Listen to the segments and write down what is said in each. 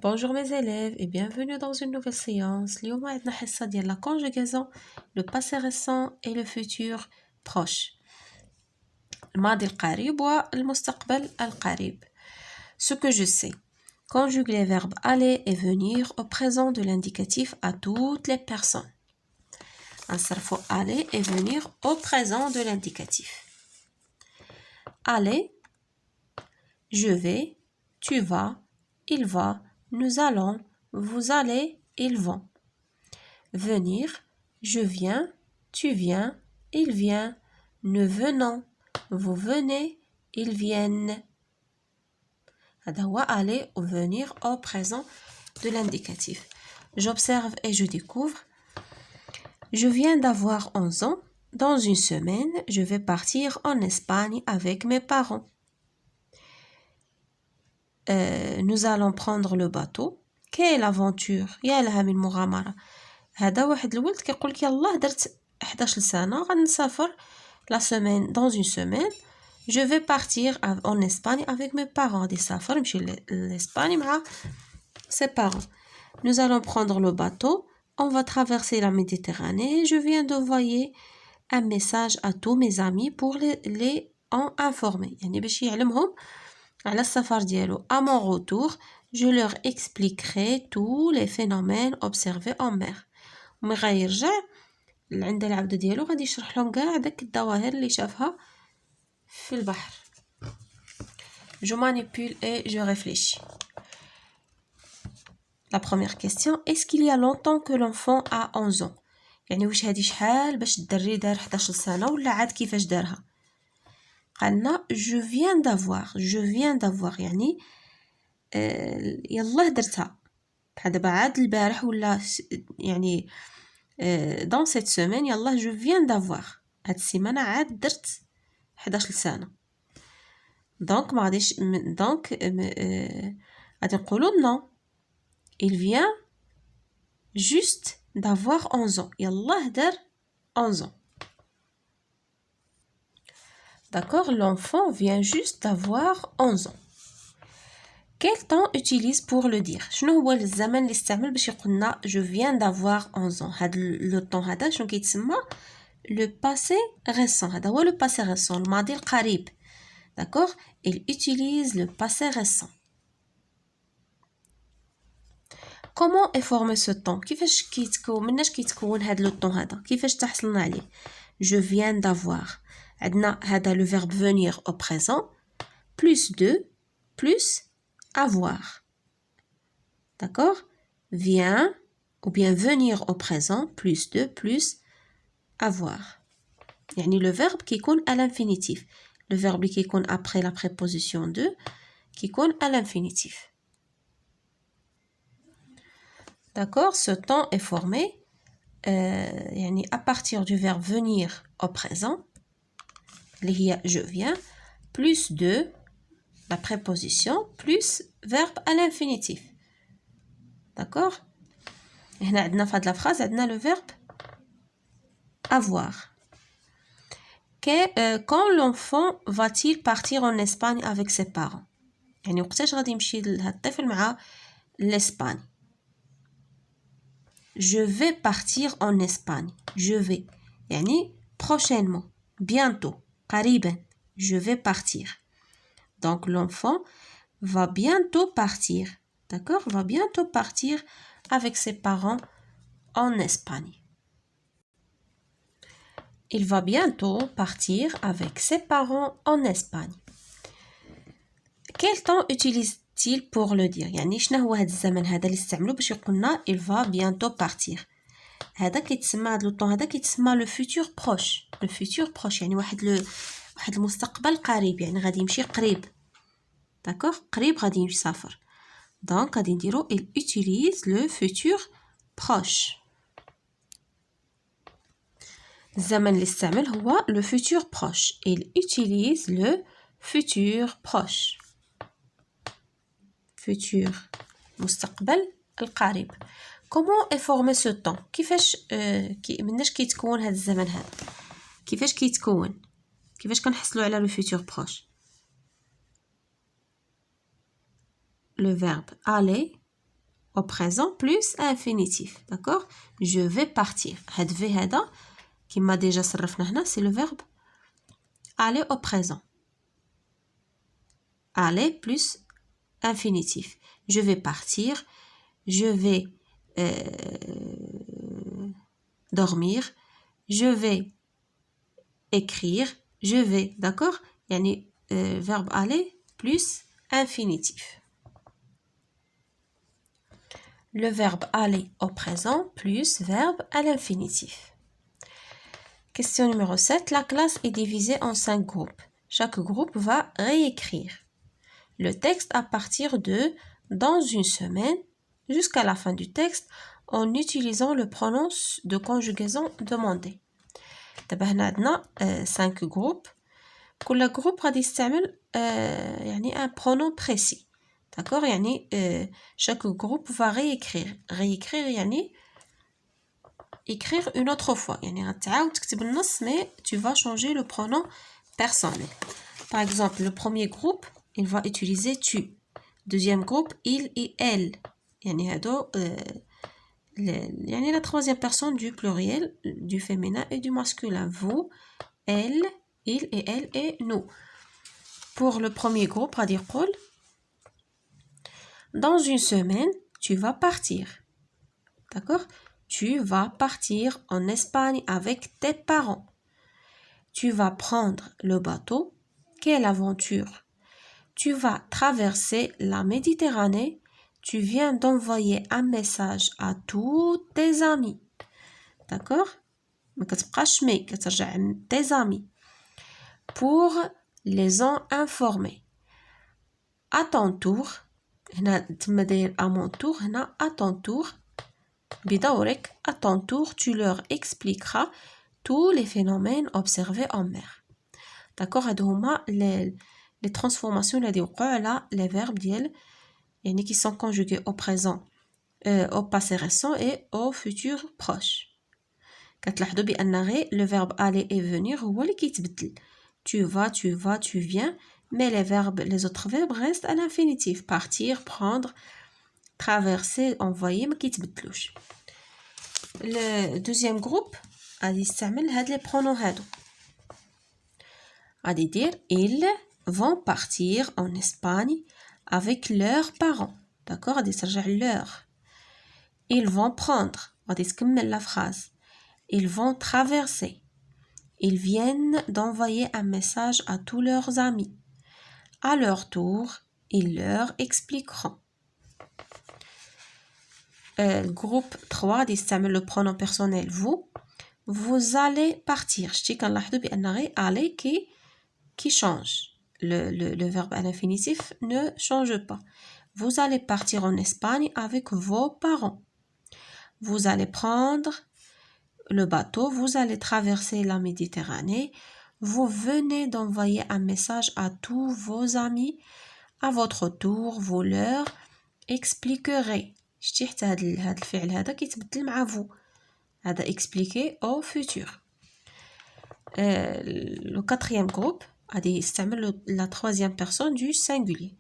Bonjour mes élèves et bienvenue dans une nouvelle séance. اليوم عندنا حصة ديال la conjugaison, le passé récent et le futur proche. الماضي القريب والمستقبل القريب. Ce que je sais. Conjugue les verbes aller et venir au présent de l'indicatif à toutes les personnes. نصرفوا aller et venir au présent de l'indicatif. Aller, je vais, tu vas, il va, nous allons, vous allez, ils vont. Venir, je viens, tu viens, il vient, nous venons, vous venez, ils viennent. هذا هو aller ou venir au présent de l'indicatif. J'observe et je découvre. Je viens d'avoir 11 ans. Dans une semaine, je vais partir en Espagne avec mes parents. Nous allons prendre le bateau. Quelle aventure! يا لها من مغامرة. هذا واحد الولد كيقول لك يلاه درت 11 سنة غنسافر la semaine dans une semaine. Je vais partir en Espagne avec mes parents. غادي يسافر يمشي لإسبانيا مع ses parents. Nous allons prendre le bateau. On va traverser la Méditerranée. Je viens d'envoyer un message à tous mes amis pour les en informer. يعني باش يعلمهم على السفر ديالو. À mon retour, je leur expliquerai tous les phénomènes observés en mer. ومن غيرجع عند العودة ديالو غادي يشرح لهم كاع داك الظواهر اللي شافها في البحر. Je manipule et je réfléchis. La première question, est-ce qu'il y a longtemps que l'enfant a 11 ans? يعني واش هادي شحال باش الدري دار 11 سنة ولا عاد كيفاش دارها؟ قالنا je viens d'avoir يعني يلاه درتها بحال دابا عاد البارح ولا يعني dans cette semaine يلاه je viens d'avoir هاد السيمانة عاد درت 11 سنة دونك ما غاديش دونك غادي نقولوا non il vient juste d'avoir 11 ans يلاه دار 11 ans. D'accord, l'enfant vient juste d'avoir 11 ans. Quel temps utilise pour le dire? شنو هو الزمن اللي استعمل باش يقولنا je viens d'avoir 11 ans؟ هاد لو طون هذا شنو كيتسمى le passé récent. هذا هو le passé récent الماضي القريب. D'accord, il utilise le passé récent. Comment est formé ce temps? كيفاش كيتكون مناش كيتكون هاد لو طون هذا؟ كيفاش تحصلنا عليه؟ Je viens d'avoir. عندنا هذا le verbe venir au présent plus de plus avoir. D'accord? Vient ou bien venir au présent plus de plus avoir. يعني le verbe qui يكون à l'infinitif. Le verbe qui يكون après la préposition de qui يكون à l'infinitif. D'accord? Ce temps est formé يعني à partir du verbe venir au présent اللي هي je viens plus de la préposition plus verbe à l'infinitif. D'accord? هنا عندنا في هاد la phrase عندنا le verbe avoir. Quand l'enfant va-t-il partir en Espagne avec ses parents? يعني وقتاش غادي يمشي هاد الطفل مع l'Espagne. Je vais partir en Espagne. Je vais يعني prochainement, bientôt, قريبا. Je vais partir. Donc l'enfant va bientôt partir. D'accord? Va bientôt partir avec ses parents en Espagne. Il va bientôt partir avec ses parents en Espagne. Quel temps utilise-t-il pour le dire؟ يعني شنو هو هذا الزمن هذا اللي استعملوه باش يقولنا il va bientôt partir. هذا كيتسمى هذا لو طون هذا كيتسمى le futur proche. Le futur proche يعني واحد المستقبل قريب يعني غادي يمشي قريب. D'accord? قريب غادي يسافر. Donc غادي نديرو il utilise le futur proche. الزمن اللي استعمل هو le futur proche. Il utilise le futur proche. Futur مستقبل القريب. Comment est formé ce temps? كيفاش مناش كيتكون هذا الزمن هذا؟ كيفاش كيتكون؟ كيفاش كنحصلوا على le futur proche؟ Le verbe aller au présent plus infinitif. D'accord? Je vais partir. هاد في هذا كما déjà صرفنا هنا c'est le verbe aller au présent. Aller plus infinitif. Je vais partir. Je vais dormir. Je vais écrire. Je vais. D'accord? يعني verbe aller plus infinitif. Le verbe aller au présent plus verbe à l'infinitif. Question numéro 7. La classe est divisée en 5 groupes. Chaque groupe va réécrire le texte à partir de dans une semaine jusqu'à la fin du texte en utilisant le pronom de conjugaison demandé. دابا هنا عندنا 5 groupes. كل groupe غادي يستعمل يعني un pronom précis. D'accord? يعني chaque groupe va réécrire. Réécrire يعني écrire une autre fois. يعني غتعاود تكتب النص mais tu vas changer le pronom personnel. Par exemple, le premier groupe, il va utiliser tu. Deuxième groupe, il et elle. يعني هادو يعني la troisième personne du pluriel, du féminin et du masculin. Vous, elle, il et elle et nous. Pour le premier groupe, غادي يقول dans une semaine, tu vas partir. D'accord? Tu vas partir en Espagne avec tes parents. Tu vas prendre le bateau. Quelle aventure! Tu vas traverser la Méditerranée. Tu viens d'envoyer un message à tous tes amis. D'accord? ما كتبقاش مي كترجع tes amis pour les en informer. À ton tour هنا تما داير à mon tour هنا à ton tour بدورك à ton tour tu leur expliqueras tous les phénomènes observés en mer. D'accord? هادو هما les transformations اللي وقعوا على les verbes ديال يعني qui sont conjugués au présent au passé récent et au futur proche. كتلاحظوا بان غير le verbe aller et venir هو اللي كيتبدل. Tu vas, tu viens, mais les autres verbes restent à l'infinitif. Partir, prendre, traverser, envoyer ما كيتبدلوش. Le deuxième groupe غادي يستعمل هاد les pronoms هادو. غادي يدير ils vont partir en Espagne avec leurs parents. D'accord? غادي ترجع leur. Ils vont prendre. غادي تكمل la phrase. Ils vont traverser. Ils viennent d'envoyer un message à tous leurs amis. À leur tour, ils leur expliqueront. Groupe 3 غادي يستعمل le pronom personnel vous. Vous allez partir. شتي كنلاحظوا بان غير aller qui change. Le verbe à l'infinitif ne change pas. Vous allez partir en Espagne avec vos parents. Vous allez prendre le bateau, vous allez traverser la Méditerranée. Vous venez d'envoyer un message à tous vos amis. À votre tour, vous leur expliquerez. شتي حتى هذا الفعل هذا كيتبدل مع vous. هذا expliquer au futur. Le quatrième groupe غادي يستعمل la troisième personne du singulier.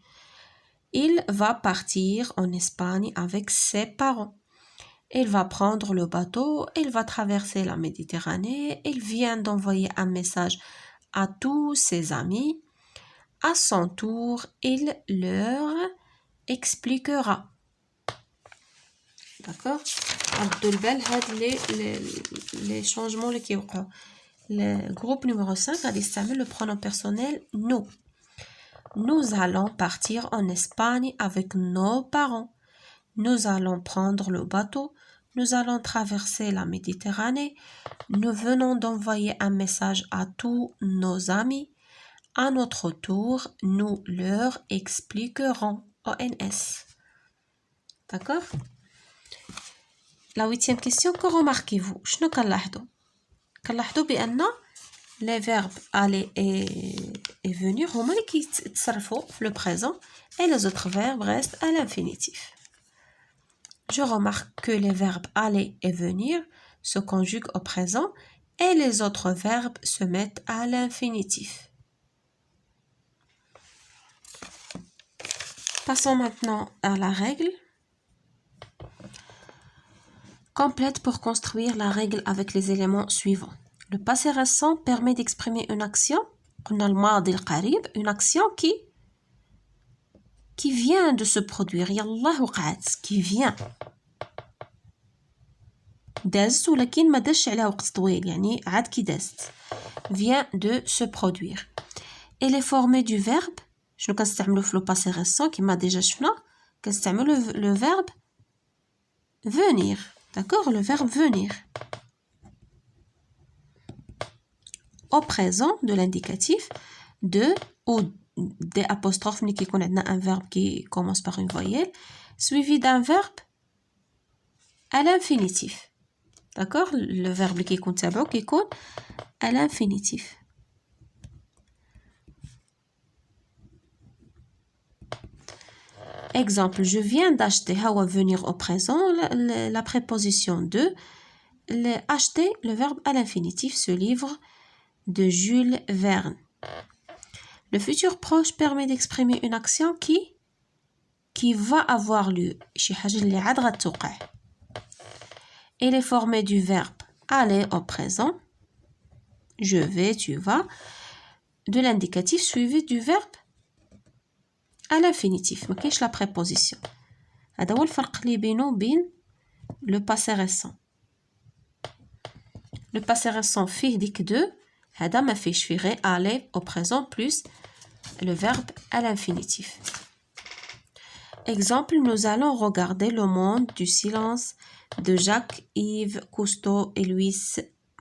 Il va partir en Espagne avec ses parents. Il va prendre le bateau, il va traverser la Méditerranée, il vient d'envoyer un message à tous ses amis. À son tour, il leur expliquera. D'accord? عدوا البال هاد les changements اللي كيوقعوا. Le groupe numéro 5 غادي يستعمل le pronom personnel nous. Nous allons partir en Espagne avec nos parents. Nous allons prendre le bateau. Nous allons traverser la Méditerranée. Nous venons d'envoyer un message à tous nos amis. À notre tour, nous leur expliquerons. ONS. D'accord? La 8e question, que remarquez-vous? شنو كنلاحظوا؟ كنلاحظوا بأن les verbes aller et venir هما اللي كيتصرفوا في le présent et les autres verbes restent à l'infinitif. Je remarque que les verbes aller et venir se conjuguent au présent et les autres verbes se mettent à l'infinitif. Passons maintenant à la règle. Complète pour construire la règle avec les éléments suivants. Le passé récent permet d'exprimer une action, une action qui vient de se produire. يلاه وقعت, qui vient. دازت ولكن ما دازش عليها وقت طويل, يعني عاد كي دازت. Vient de se produire. Elle est formée du verbe. شنو كنستعملو في le passé récent كيما ديجا شفنا, كنستعملو le verbe venir. D'accord, le verbe venir. Au présent de l'indicatif de ou des apostrophes qui connaissent un verbe qui commence par une voyelle suivi d'un verbe à l'infinitif. D'accord, le verbe qui compte à l'infinitif. Exemple, je viens d'acheter. Hawa venir au présent, la préposition de acheter, le verbe à l'infinitif, ce livre de Jules Verne. Le futur proche permet d'exprimer une action qui va avoir lieu. شي حاجة اللي عاد غتوقع. Elle est formée du verbe aller au présent. Je vais, tu vas. De l'indicatif suivi du verbe à l'infinitif. ما كاينش la préposition. هذا هو الفرق اللي بينه وبين le passé récent. Le passé récent فيه ديك دو, هذا ما فيش, فيه غير aller au présent plus le verbe à l'infinitif. Exemple, nous allons regarder Le Monde du silence de Jacques-Yves Cousteau et Louis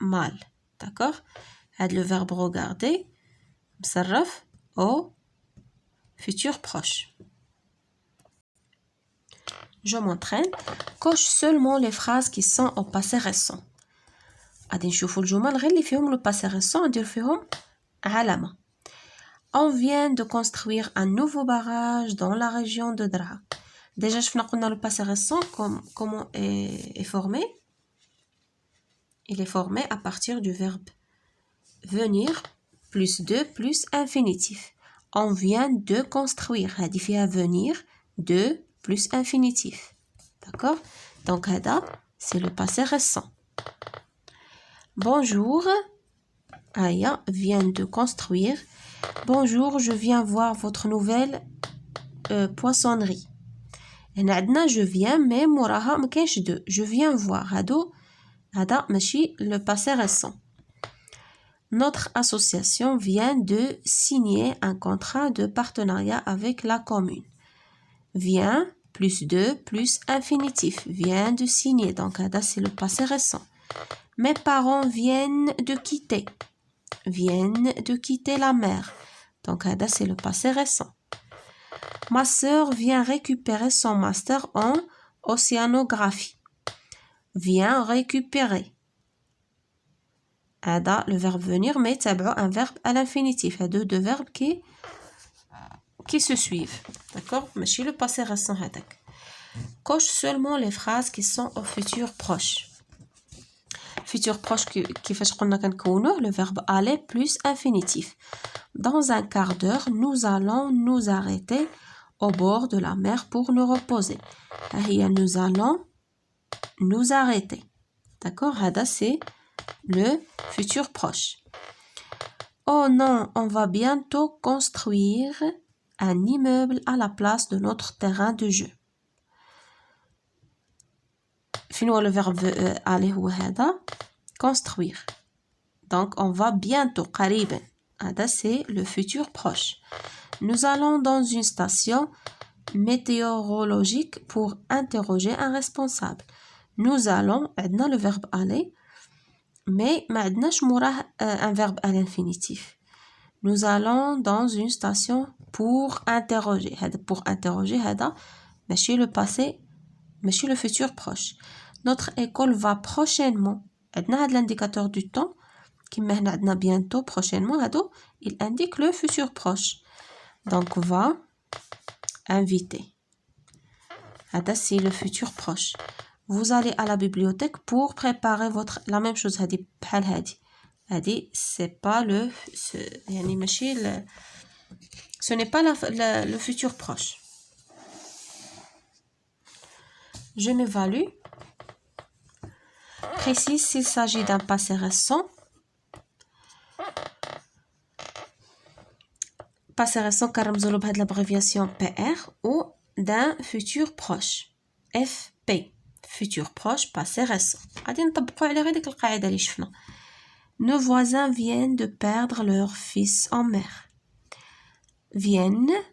Malle. D'accord? Le verbe regarder مصرف au futur proche. Je m'entraîne. Coche seulement les phrases qui sont au passé récent. غادي نشوفوا الجمل غير اللي فيهم le passé récent ندير فيهم علامة. On vient de construire un nouveau barrage dans la région de Dra. Déjà, je قلنا le passé récent, comment est formé. Il est formé à partir du verbe venir plus de plus infinitif. On vient de construire. هذه فيها venir de plus infinitif. D'accord? Donc, هذا, c'est le passé récent. Bonjour. Aya vient de construire. Bonjour, je viens voir votre nouvelle poissonnerie. هنا عندنا je viens mais موراها ما كاينش de. Je viens voir. هذا ماشي le passé récent. Notre association vient de signer un contrat de partenariat avec la commune. Vient plus de plus infinitif. Vient de signer. Donc هذا c'est le passé récent. Mes parents viennent de quitter. Viennent de quitter la mer. Donc هذا c'est le passé récent. Ma sœur vient récupérer son master en océanographie. Vient récupérer. هذا le verbe venir mais تابعو un verbe à l'infinitif. هادو deux verbes qui se suivent. D'accord? ماشي le passé récent هذاك. Coche seulement les phrases qui sont au futur proche. Futur proche كيفاش قلنا كنكونوه le verbe aller plus infinitif. Dans un quart d'heure, nous allons nous arrêter au bord de la mer pour nous reposer. Nous allons nous arrêter. D'accord? هذا c'est le futur proche. Oh non, on va bientôt construire un immeuble à la place de notre terrain de jeu. فين le verbe aller هو هذا construire. Donc on va bientôt قريبا. هذا c'est le futur proche. Nous allons dans une station météorologique pour interroger un responsable. Nous allons, عندنا le verbe aller, mais ما عندناش موراه un verbe à l'infinitif. Nous allons dans une station pour interroger. Pour interroger, هذا ماشي le passé, ماشي le futur proche. Notre école va prochainement. عندنا هذا l'indicateur du temps. كما هنا عندنا bientôt, prochainement, هادو il indique le futur proche. Donc va inviter. هذا c'est le futur proche. Vous allez à la bibliothèque pour préparer votre la même chose. هذه بحال هذه c'est pas le يعني ماشي ce n'est pas le futur proche. Je m'évalue. précise s'il s'agit d'un passé récent. Passé récent كنرمزولو بهاد l'abréviation PR ou d'un futur proche FP futur proche passé récent. غادي نطبقوا على غير ديك القاعده اللي شفنا. Nos voisins viennent de perdre leur fils en mer. Viennent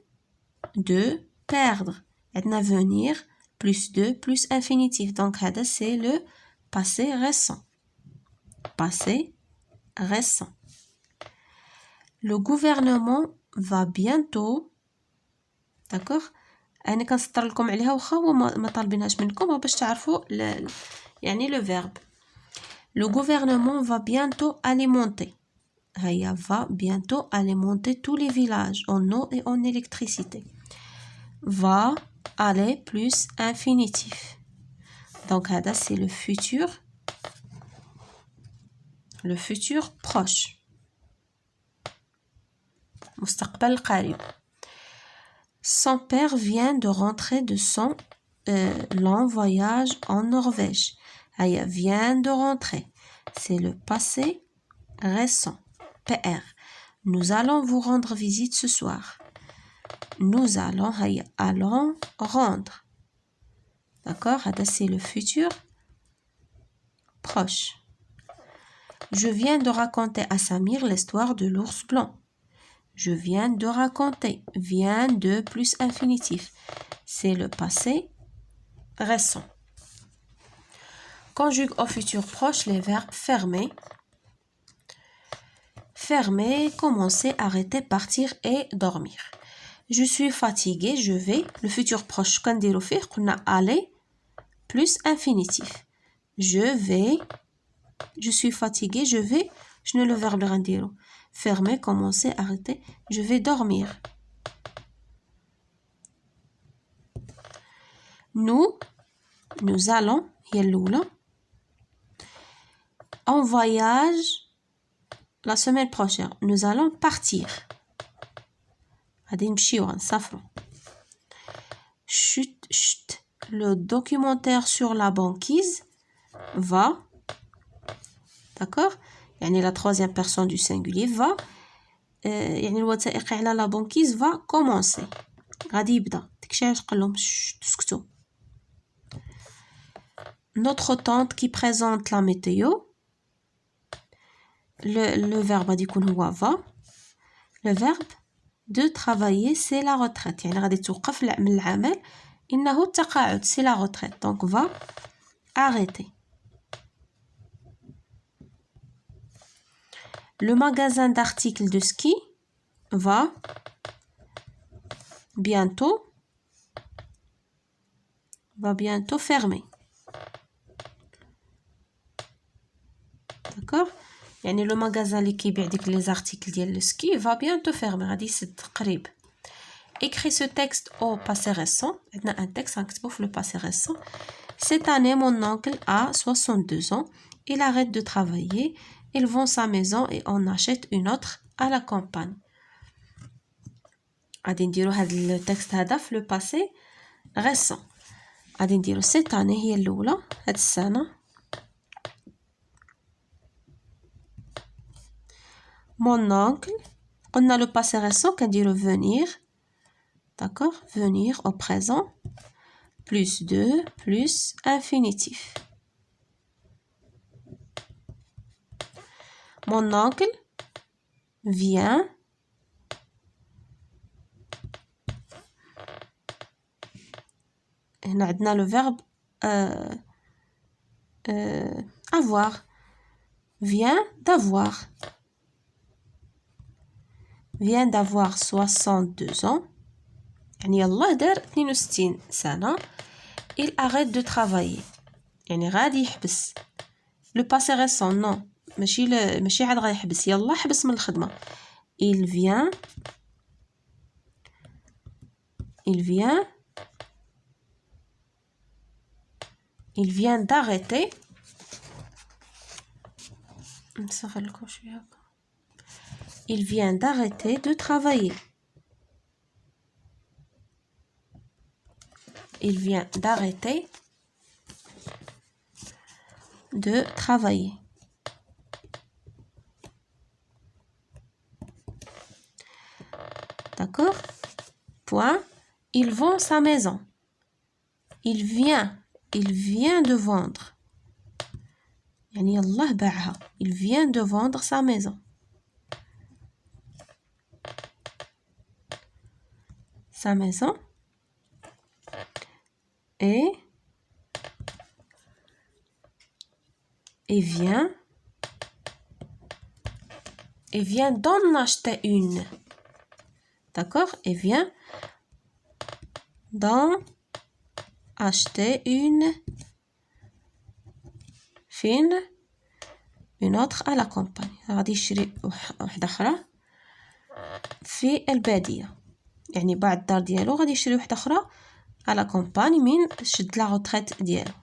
de perdre. عندنا venir plus de plus infinitif. Donc هذا c'est le passé récent. Passé récent. Le gouvernement va bientôt. D'accord. انا كنسطر لكم عليها واخا هو ما طالبينهاش منكم باش تعرفوا يعني le verbe. Le gouvernement va bientôt alimenter. هيا va bientôt alimenter tous les villages en eau et en électricité. Va aller plus infinitif. Donc هذا c'est le futur proche. مستقبل قريب. Son père vient de rentrer de son long voyage en Norvège. هيا vient de rentrer. C'est le passé récent. PR. Nous allons vous rendre visite ce soir. Nous allons rendre. D'accord? C'est le futur proche. Je viens de raconter à Samir l'histoire de l'ours blanc. Je viens de raconter. Vient de plus infinitif. C'est le passé récent. Conjugue au futur proche les verbes fermer. Fermer, commencer, arrêter, partir et dormir. Je suis fatiguée, je vais. Le futur proche, quand dire au fait, on a aller plus infinitif. Je vais. Je suis fatiguée, je vais. Je ne le verbe dire. Fermer, commencer, arrêter. Je vais dormir. Nous allons. Yelloula. En voyage. La semaine prochaine, nous allons partir. Chut, le documentaire sur la banquise va. D'accord? La troisième personne du singulier va. الوثائقي على la banquise va commencer. غادي يبدا. داكشي علاش قال لهم تسكتوا. Notre tante qui présente la météo. Le verbe va. Le verbe de travailler c'est la retraite. غادي توقف من العمل إنه التقاعد c'est la retraite. Donc va arrêter. Le magasin d'articles de ski va bientôt fermer. D'accord? Le magasin اللي كيبيع ديك les articles ديال le ski va bientôt fermer. غادي يسد قريب. Écris ce texte au passé récent. عندنا un texte غنكتبو في le passé récent. Cette année, mon oncle a 62 ans. Il arrête de travailler. Il vend sa maison et on achète une autre à la campagne. غادي نديرو هاد التكست هذا في le passé récent. غادي نديرو cette année هي الأولى هاد السنة. Mon oncle, on a le passé récent, qu'on dit venir. D'accord? Venir au présent. Plus de, plus infinitif. Mon oncle vient. On a le verbe avoir. Vient d'avoir. Vient d'avoir 62 ans. يلاه دار 62 سنة. Il arrête de travailler. غادي يحبس. Le passé récent non. ماشي عاد غيحبس. يلاه حبس من الخدمة. Il vient d'arrêter. Il vient d'arrêter de travailler. Il vient d'arrêter de travailler. D'accord? Point. Il vend sa maison. Il vient de vendre. يعني الله باعها. Il vient de vendre sa maison. Sa maison. Et vient d'en acheter une. D'accord? Et vient d'en acheter une autre à la campagne. غادي يشري واحدة أخرى في البادية. يعني باع الدار ديالو غادي يشري واحدة أخرى à la campagne من شد لا retraite ديالو.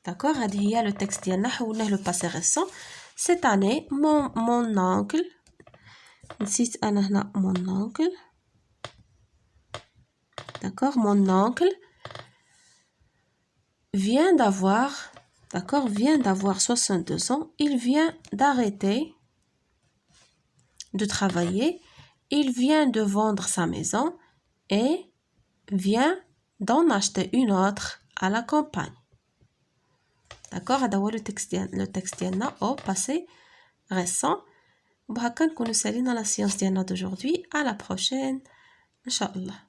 D'accord? هذه هي لو تكست ديالنا حولناه لو باسي ريسون. Cette année mon oncle نسيت أنا هنا mon oncle. D'accord? Mon oncle vient d'avoir 62 ans. Il vient d'arrêter de travailler. Il vient de vendre sa maison et vient d'en acheter une autre à la campagne. D'accord? هذا هو لو تكست ديالنا au passé récent. وبهكا نكونوا سالينا لا سيونس ديالنا d'aujourd'hui. À la prochaine إن شاء الله.